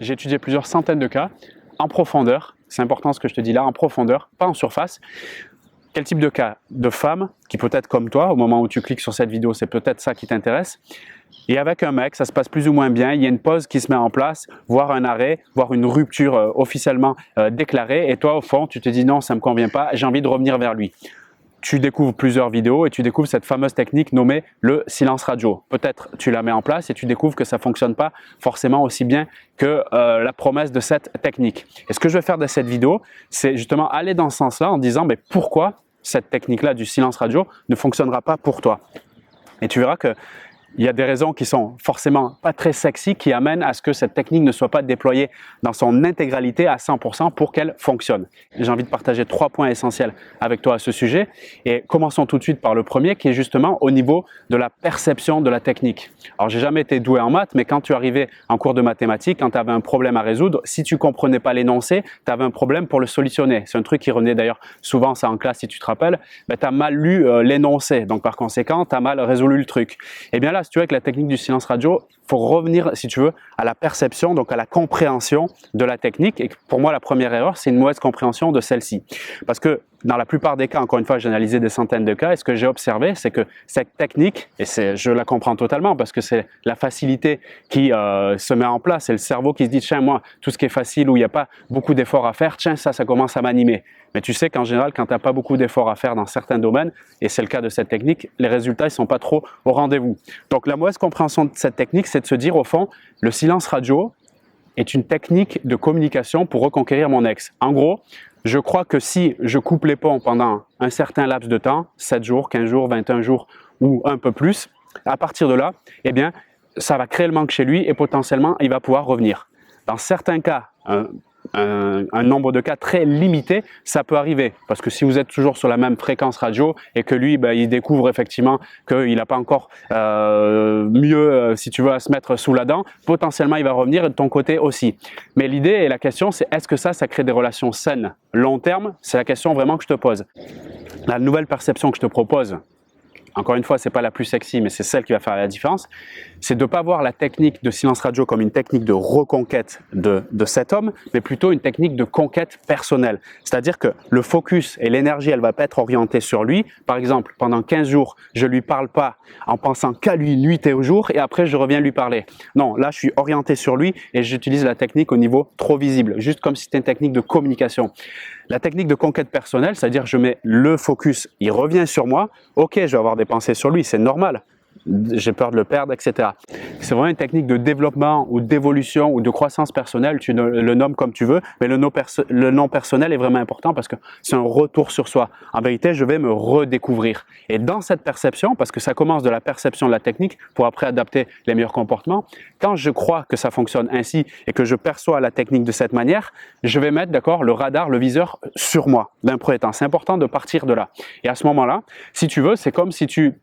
j'ai étudié plusieurs centaines de cas en profondeur. C'est important ce que je te dis là, en profondeur, pas en surface. Quel type de cas? De femmes qui peut-être comme toi, au moment où tu cliques sur cette vidéo, c'est peut-être ça qui t'intéresse. Et avec un mec, ça se passe plus ou moins bien, il y a une pause qui se met en place, voire un arrêt, voire une rupture officiellement déclarée. Et toi, au fond, tu te dis non, ça ne me convient pas, j'ai envie de revenir vers lui. Tu découvres plusieurs vidéos et tu découvres cette fameuse technique nommée le silence radio. Peut-être tu la mets en place et tu découvres que ça ne fonctionne pas forcément aussi bien que la promesse de cette technique. Et ce que je vais faire de cette vidéo, c'est justement aller dans ce sens-là en disant mais pourquoi cette technique-là du silence radio ne fonctionnera pas pour toi. Et tu verras que il y a des raisons qui sont forcément pas très sexy qui amènent à ce que cette technique ne soit pas déployée dans son intégralité à 100% pour qu'elle fonctionne. J'ai envie de partager 3 points essentiels avec toi à ce sujet et commençons tout de suite par le premier qui est justement au niveau de la perception de la technique. Alors j'ai jamais été doué en maths mais quand tu arrivais en cours de mathématiques, quand tu avais un problème à résoudre, si tu comprenais pas l'énoncé, tu avais un problème pour le solutionner. C'est un truc qui revenait d'ailleurs souvent ça en classe si tu te rappelles, ben, tu as mal lu l'énoncé donc par conséquent tu as mal résolu le truc. Et bien là si tu veux, avec la technique du silence radio, il faut revenir, si tu veux, à la perception, donc à la compréhension de la technique. Et pour moi, la première erreur, c'est une mauvaise compréhension de celle-ci. Parce que dans la plupart des cas, encore une fois, j'ai analysé des centaines de cas, et ce que j'ai observé, c'est que cette technique, et je la comprends totalement, parce que c'est la facilité qui se met en place, c'est le cerveau qui se dit, tiens, moi, tout ce qui est facile, où il n'y a pas beaucoup d'efforts à faire, tiens, ça commence à m'animer. Mais tu sais qu'en général, quand tu n'as pas beaucoup d'efforts à faire dans certains domaines, et c'est le cas de cette technique, les résultats ne sont pas trop au rendez-vous. Donc la mauvaise compréhension de cette technique, c'est de se dire au fond, le silence radio est une technique de communication pour reconquérir mon ex. En gros, je crois que si je coupe les ponts pendant un certain laps de temps, 7 jours, 15 jours, 21 jours ou un peu plus, à partir de là, eh bien, ça va créer le manque chez lui et potentiellement, il va pouvoir revenir. Dans certains cas, un nombre de cas très limité, ça peut arriver. Parce que si vous êtes toujours sur la même fréquence radio et que lui, ben, il découvre effectivement qu'il n'a pas encore mieux, si tu veux, à se mettre sous la dent, potentiellement il va revenir et de ton côté aussi. Mais l'idée et la question, c'est est-ce que ça crée des relations saines long terme? C'est la question vraiment que je te pose. La nouvelle perception que je te propose, encore une fois, ce n'est pas la plus sexy, mais c'est celle qui va faire la différence, c'est de ne pas voir la technique de silence radio comme une technique de reconquête de cet homme, mais plutôt une technique de conquête personnelle. C'est-à-dire que le focus et l'énergie, elle ne va pas être orientée sur lui. Par exemple, pendant 15 jours, je ne lui parle pas en pensant qu'à lui nuit et au jour, et après, je reviens lui parler. Non, là, je suis orienté sur lui et j'utilise la technique au niveau trop visible, juste comme si c'était une technique de communication. La technique de conquête personnelle, c'est-à-dire je mets le focus, il revient sur moi, ok, je vais avoir des pensées sur lui, c'est normal, j'ai peur de le perdre, etc. C'est vraiment une technique de développement ou d'évolution ou de croissance personnelle, tu le nommes comme tu veux, mais le nom personnel est vraiment important parce que c'est un retour sur soi. En vérité, je vais me redécouvrir. Et dans cette perception, parce que ça commence de la perception de la technique pour après adapter les meilleurs comportements, quand je crois que ça fonctionne ainsi et que je perçois la technique de cette manière, je vais mettre, d'accord, le radar, le viseur sur moi d'un premier temps. C'est important de partir de là. Et à ce moment-là, si tu veux, c'est comme si tu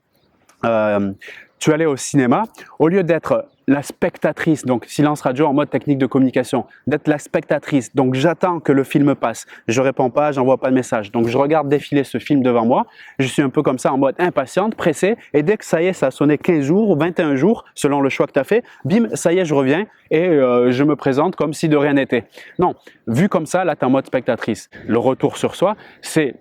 allais au cinéma, au lieu d'être la spectatrice, donc silence radio en mode technique de communication, d'être la spectatrice, donc j'attends que le film passe, je réponds pas, j'envoie pas de message, donc je regarde défiler ce film devant moi, je suis un peu comme ça en mode impatiente, pressée, et dès que ça y est, ça a sonné 15 jours ou 21 jours, selon le choix que tu as fait, bim, ça y est, je reviens et je me présente comme si de rien n'était. Non, vu comme ça, là tu es en mode spectatrice. Le retour sur soi, c'est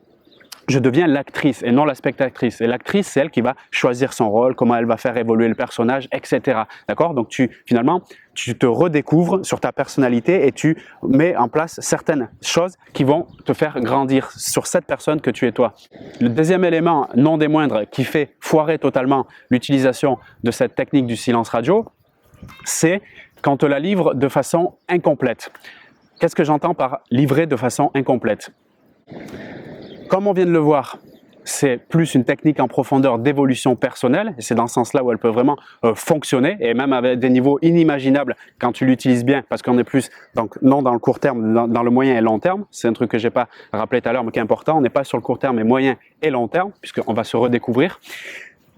je deviens l'actrice et non la spectatrice. Et l'actrice, c'est elle qui va choisir son rôle, comment elle va faire évoluer le personnage, etc. D'accord? Donc finalement, tu te redécouvres sur ta personnalité et tu mets en place certaines choses qui vont te faire grandir sur cette personne que tu es toi. Le deuxième élément, non des moindres, qui fait foirer totalement l'utilisation de cette technique du silence radio, c'est quand on te la livre de façon incomplète. Qu'est-ce que j'entends par livrer de façon incomplète? Comme on vient de le voir, c'est plus une technique en profondeur d'évolution personnelle et c'est dans ce sens-là où elle peut vraiment fonctionner et même avec des niveaux inimaginables quand tu l'utilises bien parce qu'on est plus, donc non dans le court terme, dans le moyen et long terme. C'est un truc que je n'ai pas rappelé tout à l'heure mais qui est important. On n'est pas sur le court terme mais moyen et long terme puisqu'on va se redécouvrir.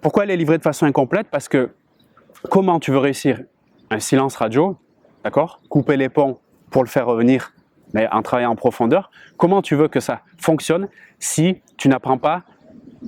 Pourquoi elle est livrée de façon incomplète? Parce que comment tu veux réussir un silence radio, d'accord? Couper les ponts pour le faire revenir mais en travaillant en profondeur, comment tu veux que ça fonctionne si tu n'apprends pas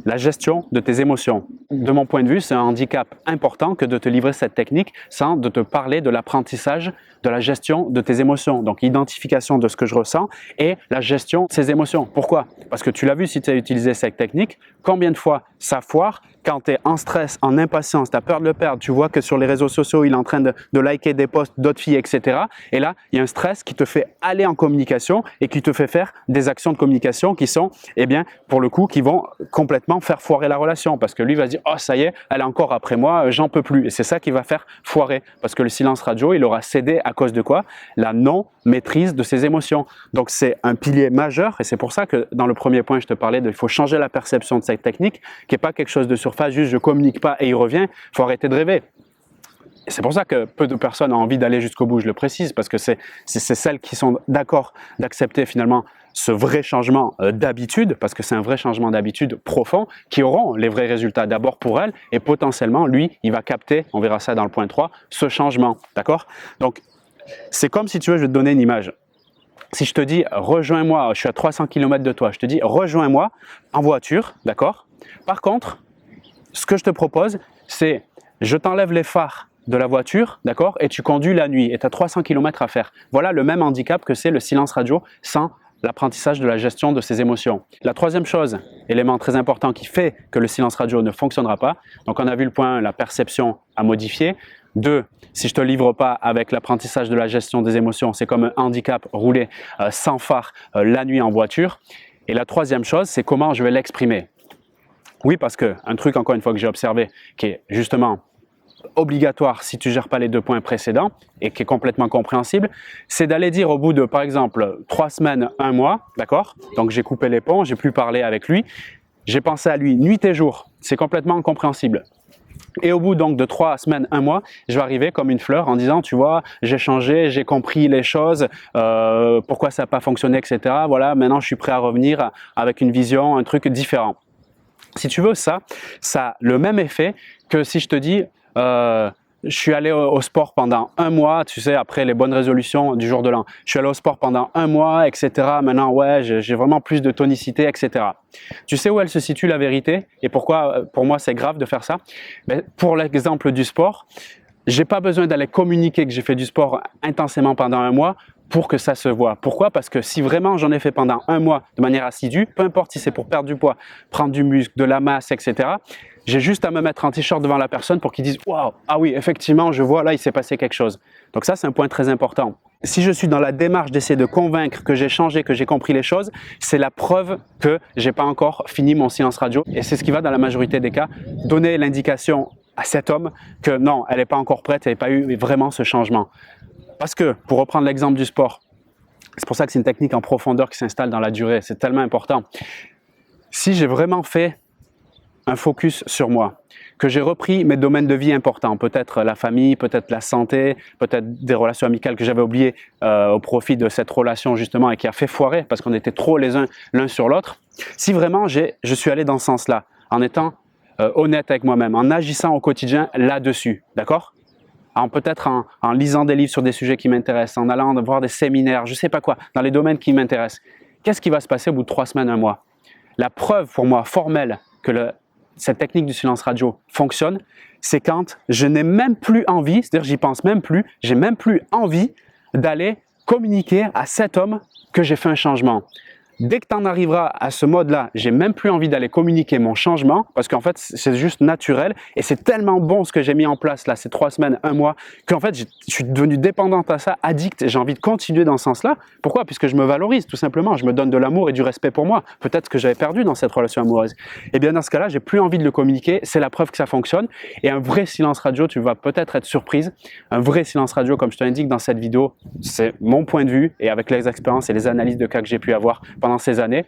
la gestion de tes émotions. De mon point de vue, c'est un handicap important que de te livrer cette technique sans de te parler de l'apprentissage de la gestion de tes émotions. Donc, identification de ce que je ressens et la gestion de ces émotions. Pourquoi? Parce que tu l'as vu si tu as utilisé cette technique, combien de fois ça foire quand tu es en stress, en impatience, tu as peur de le perdre, tu vois que sur les réseaux sociaux, il est en train de liker des posts d'autres filles, etc. Et là, il y a un stress qui te fait aller en communication et qui te fait faire des actions de communication qui sont, eh bien, pour le coup, qui vont complètement faire foirer la relation. Parce que lui va se dire, oh ça y est, elle est encore après moi, j'en peux plus. Et c'est ça qui va faire foirer. Parce que le silence radio, il aura cédé à cause de quoi? La non-maîtrise de ses émotions. Donc c'est un pilier majeur et c'est pour ça que dans le premier point, je te parlais il faut changer la perception de cette technique, qui n'est pas quelque chose de surface, juste je communique pas et il revient, il faut arrêter de rêver. Et c'est pour ça que peu de personnes ont envie d'aller jusqu'au bout, je le précise, parce que c'est celles qui sont d'accord d'accepter finalement ce vrai changement d'habitude, parce que c'est un vrai changement d'habitude profond, qui auront les vrais résultats d'abord pour elles, et potentiellement, lui, il va capter, on verra ça dans le point 3, ce changement, d'accord? Donc, c'est comme si tu veux, je vais te donner une image. Si je te dis, rejoins-moi, je suis à 300 km de toi, je te dis, rejoins-moi en voiture, d'accord? Par contre, ce que je te propose, c'est, je t'enlève les phares de la voiture, d'accord? Et tu conduis la nuit et tu as 300 km à faire. Voilà le même handicap que c'est le silence radio sans l'apprentissage de la gestion de ses émotions. La troisième chose, élément très important qui fait que le silence radio ne fonctionnera pas, donc on a vu le point 1, la perception à modifier. 2, si je ne te livre pas avec l'apprentissage de la gestion des émotions, c'est comme un handicap rouler sans phare la nuit en voiture. Et la troisième chose, c'est comment je vais l'exprimer. Oui, parce qu'un truc, encore une fois, que j'ai observé, qui est justement obligatoire si tu ne gères pas les 2 points précédents et qui est complètement compréhensible, c'est d'aller dire au bout de, par exemple, 3 semaines, 1 mois, d'accord? Donc j'ai coupé les ponts, j'ai plus parlé avec lui, j'ai pensé à lui nuit et jour, c'est complètement incompréhensible. Et au bout donc de 3 semaines, 1 mois, je vais arriver comme une fleur en disant, tu vois, j'ai changé, j'ai compris les choses, pourquoi ça n'a pas fonctionné, etc. Voilà, maintenant je suis prêt à revenir avec une vision, un truc différent. Si tu veux, ça a le même effet que si je te dis, je suis allé au sport pendant 1 mois, tu sais, après les bonnes résolutions du jour de l'an. Je suis allé au sport pendant 1 mois, etc. Maintenant, ouais, j'ai vraiment plus de tonicité, etc. Tu sais où elle se situe la vérité et pourquoi pour moi c'est grave de faire ça? Ben, pour l'exemple du sport, j'ai pas besoin d'aller communiquer que j'ai fait du sport intensément pendant 1 mois pour que ça se voit. Pourquoi? Parce que si vraiment j'en ai fait pendant 1 mois de manière assidue, peu importe si c'est pour perdre du poids, prendre du muscle, de la masse, etc., j'ai juste à me mettre en t-shirt devant la personne pour qu'il dise « Waouh, ah oui, effectivement, je vois, là, il s'est passé quelque chose. » Donc ça, c'est un point très important. Si je suis dans la démarche d'essayer de convaincre que j'ai changé, que j'ai compris les choses, c'est la preuve que j'ai pas encore fini mon silence radio. Et c'est ce qui va, dans la majorité des cas, donner l'indication à cet homme que non, elle n'est pas encore prête, elle n'a pas eu vraiment ce changement. Parce que, pour reprendre l'exemple du sport, c'est pour ça que c'est une technique en profondeur qui s'installe dans la durée, c'est tellement important. Si j'ai vraiment fait un focus sur moi, que j'ai repris mes domaines de vie importants, peut-être la famille, peut-être la santé, peut-être des relations amicales que j'avais oubliées au profit de cette relation justement et qui a fait foirer parce qu'on était trop les uns l'un sur l'autre. Si vraiment je suis allé dans ce sens-là, en étant honnête avec moi-même, en agissant au quotidien là-dessus, d'accord? Peut-être en lisant des livres sur des sujets qui m'intéressent, en allant voir des séminaires, je ne sais pas quoi, dans les domaines qui m'intéressent. Qu'est-ce qui va se passer au bout de 3 semaines, 1 mois? La preuve pour moi formelle que cette technique du silence radio fonctionne, c'est quand je n'ai même plus envie, c'est-à-dire j'y pense même plus, j'ai même plus envie d'aller communiquer à cet homme que j'ai fait un changement. Dès que tu en arriveras à ce mode-là, j'ai même plus envie d'aller communiquer mon changement parce qu'en fait, c'est juste naturel et c'est tellement bon ce que j'ai mis en place là, ces 3 semaines, 1 mois, qu'en fait, je suis devenu dépendante à ça, addict et j'ai envie de continuer dans ce sens-là. Pourquoi? Puisque je me valorise tout simplement, je me donne de l'amour et du respect pour moi. Peut-être que j'avais perdu dans cette relation amoureuse. Et bien dans ce cas-là, j'ai plus envie de le communiquer, c'est la preuve que ça fonctionne. Et un vrai silence radio, tu vas peut-être être surprise, un vrai silence radio, comme je te l'indique dans cette vidéo, c'est mon point de vue et avec les expériences et les analyses de cas que j'ai pu avoir pendant ces années,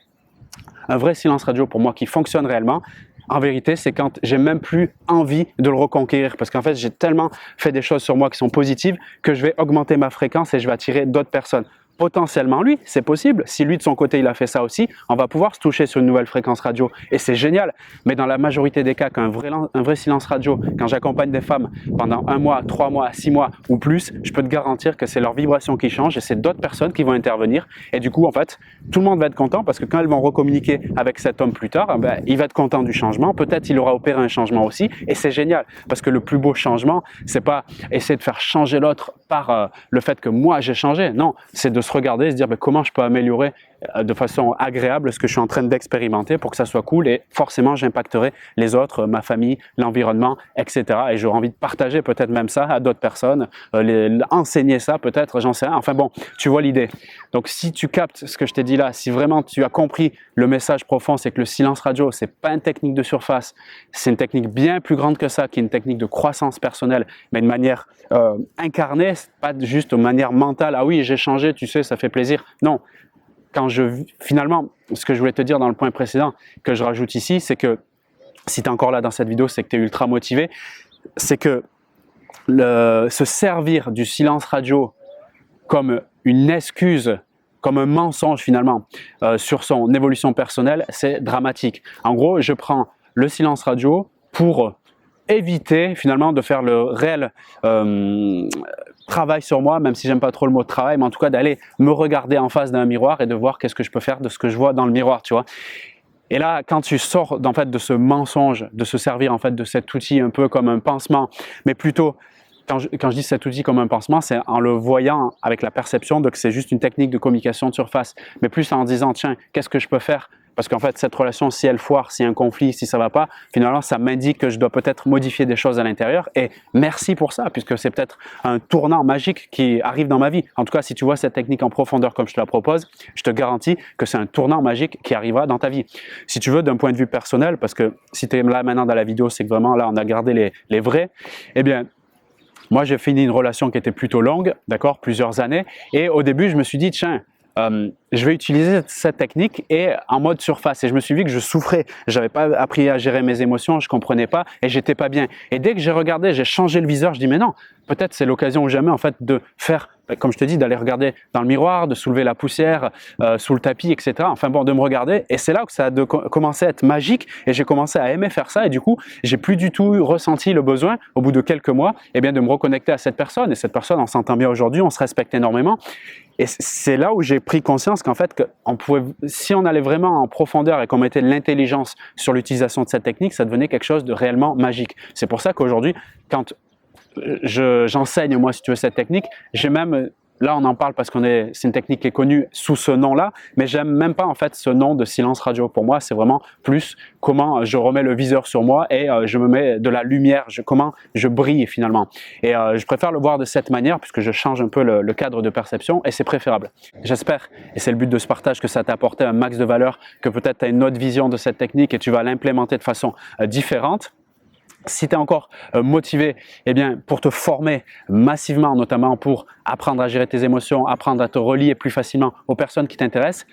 un vrai silence radio pour moi qui fonctionne réellement, en vérité, c'est quand j'ai même plus envie de le reconquérir parce qu'en fait, j'ai tellement fait des choses sur moi qui sont positives que je vais augmenter ma fréquence et je vais attirer d'autres personnes. potentiellement lui, c'est possible, si lui de son côté il a fait ça aussi, on va pouvoir se toucher sur une nouvelle fréquence radio et c'est génial. Mais dans la majorité des cas, un vrai silence radio, quand j'accompagne des femmes pendant 1 mois, 3 mois, 6 mois ou plus, je peux te garantir que c'est leur vibration qui change et c'est d'autres personnes qui vont intervenir et du coup en fait tout le monde va être content parce que quand elles vont recommuniquer avec cet homme plus tard, ben, il va être content du changement, peut-être il aura opéré un changement aussi et c'est génial parce que le plus beau changement c'est pas essayer de faire changer l'autre par le fait que moi j'ai changé, non, c'est de se regarder et se dire ben, comment je peux améliorer de façon agréable ce que je suis en train d'expérimenter pour que ça soit cool et forcément j'impacterai les autres, ma famille, l'environnement, etc. Et j'aurai envie de partager peut-être même ça à d'autres personnes, enseigner ça peut-être, j'en sais rien. Enfin bon, tu vois l'idée. Donc si tu captes ce que je t'ai dit là, si vraiment tu as compris le message profond, c'est que le silence radio, c'est pas une technique de surface, c'est une technique bien plus grande que ça, qui est une technique de croissance personnelle, mais de manière incarnée, pas juste de manière mentale. Ah oui, j'ai changé, tu sais, ça fait plaisir. Non. Finalement, ce que je voulais te dire dans le point précédent, que je rajoute ici, c'est que si tu es encore là dans cette vidéo, c'est que tu es ultra motivé, c'est que se servir du silence radio comme une excuse, comme un mensonge finalement, sur son évolution personnelle, c'est dramatique. En gros, je prends le silence radio pour éviter finalement de faire le réel travail sur moi, même si j'aime pas trop le mot travail, mais en tout cas d'aller me regarder en face d'un miroir et de voir qu'est-ce que je peux faire de ce que je vois dans le miroir, tu vois. Et là, quand tu sors en fait de ce mensonge, de se servir en fait de cet outil un peu comme un pansement, mais plutôt quand je dis cet outil comme un pansement, c'est en le voyant avec la perception de que c'est juste une technique de communication de surface, mais plus en disant tiens, qu'est-ce que je peux faire? Parce qu'en fait, cette relation, si elle foire, s'il y a un conflit, si ça ne va pas, finalement, ça m'indique que je dois peut-être modifier des choses à l'intérieur. Et merci pour ça, puisque c'est peut-être un tournant magique qui arrive dans ma vie. En tout cas, si tu vois cette technique en profondeur comme je te la propose, je te garantis que c'est un tournant magique qui arrivera dans ta vie. Si tu veux, d'un point de vue personnel, parce que si tu es là maintenant dans la vidéo, c'est que vraiment là, on a gardé les vrais, eh bien, moi, j'ai fini une relation qui était plutôt longue, d'accord, plusieurs années. Et au début, je me suis dit, tiens, je vais utiliser cette technique et en mode surface. Et je me suis dit que je souffrais. J'avais pas appris à gérer mes émotions, je comprenais pas et j'étais pas bien. Et dès que j'ai regardé, j'ai changé le viseur, je dis mais non, peut-être c'est l'occasion ou jamais en fait de faire, comme je te dis, d'aller regarder dans le miroir, de soulever la poussière sous le tapis, etc. Enfin bon, de me regarder. Et c'est là que ça a commencé à être magique et j'ai commencé à aimer faire ça. Et du coup, j'ai plus du tout ressenti le besoin, au bout de quelques mois, eh bien, de me reconnecter à cette personne. Et cette personne, on s'entend bien aujourd'hui, on se respecte énormément. Et c'est là où j'ai pris conscience qu'en fait, si on allait vraiment en profondeur et qu'on mettait de l'intelligence sur l'utilisation de cette technique, ça devenait quelque chose de réellement magique. C'est pour ça qu'aujourd'hui, quand j'enseigne, moi, si tu veux, cette technique, j'ai même, là on en parle parce c'est une technique qui est connue sous ce nom-là, mais j'aime même pas en fait ce nom de silence radio. Pour moi, c'est vraiment plus comment je remets le viseur sur moi et je me mets de la lumière, comment je brille finalement. Et je préfère le voir de cette manière puisque je change un peu le cadre de perception et c'est préférable. J'espère, et c'est le but de ce partage, que ça t'a apporté un max de valeur, que peut-être tu as une autre vision de cette technique et tu vas l'implémenter de façon différente. Si tu es encore motivé, eh bien, pour te former massivement, notamment pour apprendre à gérer tes émotions, apprendre à te relier plus facilement aux personnes qui t'intéressent,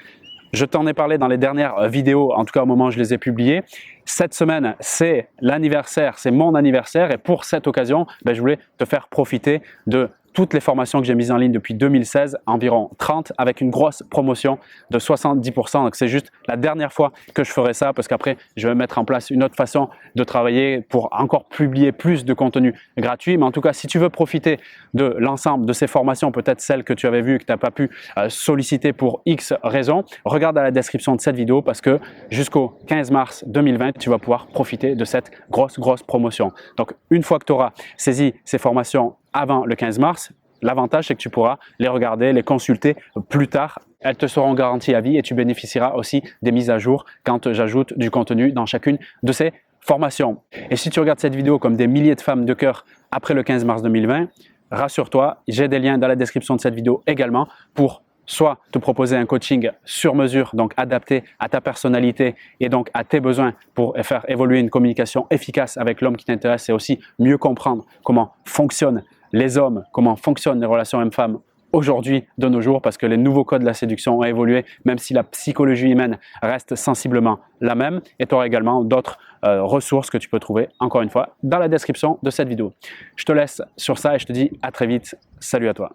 je t'en ai parlé dans les dernières vidéos, en tout cas au moment où je les ai publiées. Cette semaine, c'est l'anniversaire, c'est mon anniversaire et pour cette occasion, je voulais te faire profiter de toutes les formations que j'ai mises en ligne depuis 2016, environ 30, avec une grosse promotion de 70%. Donc c'est juste la dernière fois que je ferai ça parce qu'après, je vais mettre en place une autre façon de travailler pour encore publier plus de contenu gratuit. Mais en tout cas, si tu veux profiter de l'ensemble de ces formations, peut-être celles que tu avais vues et que tu n'as pas pu solliciter pour X raisons, regarde à la description de cette vidéo parce que jusqu'au 15 mars 2020, tu vas pouvoir profiter de cette grosse promotion. Donc une fois que tu auras saisi ces formations avant le 15 mars, l'avantage c'est que tu pourras les regarder, les consulter plus tard. Elles te seront garanties à vie et tu bénéficieras aussi des mises à jour quand j'ajoute du contenu dans chacune de ces formations. Et si tu regardes cette vidéo comme des milliers de femmes de cœur après le 15 mars 2020, rassure-toi, j'ai des liens dans la description de cette vidéo également pour soit te proposer un coaching sur mesure, donc adapté à ta personnalité et donc à tes besoins pour faire évoluer une communication efficace avec l'homme qui t'intéresse et aussi mieux comprendre comment fonctionnent les hommes, comment fonctionnent les relations hommes-femmes aujourd'hui, de nos jours, parce que les nouveaux codes de la séduction ont évolué, même si la psychologie humaine reste sensiblement la même. Et tu auras également d'autres ressources que tu peux trouver, encore une fois, dans la description de cette vidéo. Je te laisse sur ça et je te dis à très vite. Salut à toi.